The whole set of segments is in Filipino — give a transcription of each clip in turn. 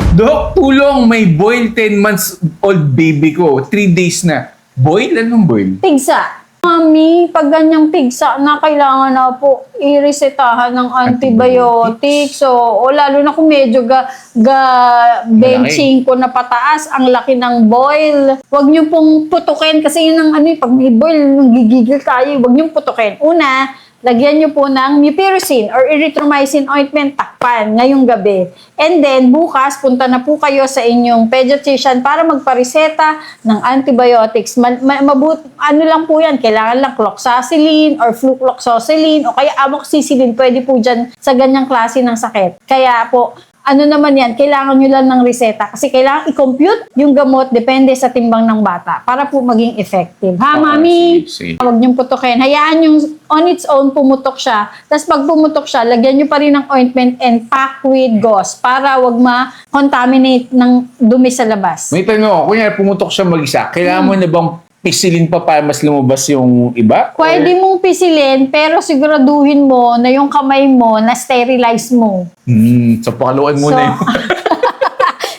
Dok, tulong, may boil 10 months old baby ko. 3 days na. Boil? Anong boil? Pigsa. Mami, pag ganyang pigsa na, kailangan na po i-resetahan ng antibiotics. So, o lalo na kung medyo benching ko na pataas, ang laki ng boil. Huwag niyo pong putukin kasi yun ang pag may boil, gigigil tayo. Huwag niyo putukin. Una, lagyan niyo po ng mupirocin or erythromycin ointment, takpan ngayong gabi. And then, bukas, punta na po kayo sa inyong pediatrician para magpareseta ng antibiotics. Ano lang po yan, kailangan lang cloxacillin or flucloxacillin o kaya amoxicillin, pwede po dyan sa ganyang klase ng sakit. Kaya po, ano naman yan, kailangan nyo lang ng reseta kasi kailangan i-compute yung gamot depende sa timbang ng bata para po maging effective. Ha, Mami? Sige. Huwag niyong putukin. Hayaan yung on its own pumutok siya. Tapos pag pumutok siya, lagyan niyo pa rin ng ointment and pack with gauze para wag ma-contaminate ng dumi sa labas. May tanong ako, kunyari pumutok siya mag-isa, kailangan mo na bang pisilin pa para mas lumabas yung iba? Pwede mong pisilin, pero siguraduhin mo na yung kamay mo na-sterilize mo. So pakaluan mo na yun.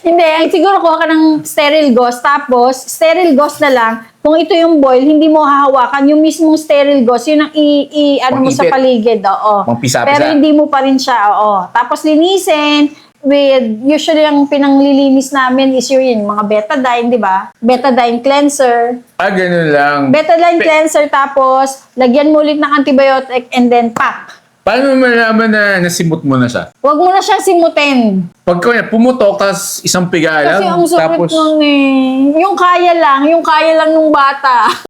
Hindi, siguro kuha ka ng sterile gauze, tapos sterile gauze na lang. Kung ito yung boil, hindi mo hahawakan. Yung mismong sterile gauze, yun ang ano mo sa Pang-ipit. paligid. Oo. Pang-pisa-pisa. Pero hindi mo pa rin siya. Oo. Tapos linisin with, usually ang pinanglilinis namin is yung mga betadine, di ba? Betadine cleanser. Ganun lang. Betadine cleanser, tapos lagyan mo ulit ng antibiotic and then pack. Paano mo malaman na nasimot mo na siya? Huwag mo na siyang simutin. Pag pumutok, tas isang piga Kasi lang, ang sakit tapos nun eh. Yung kaya lang nung bata.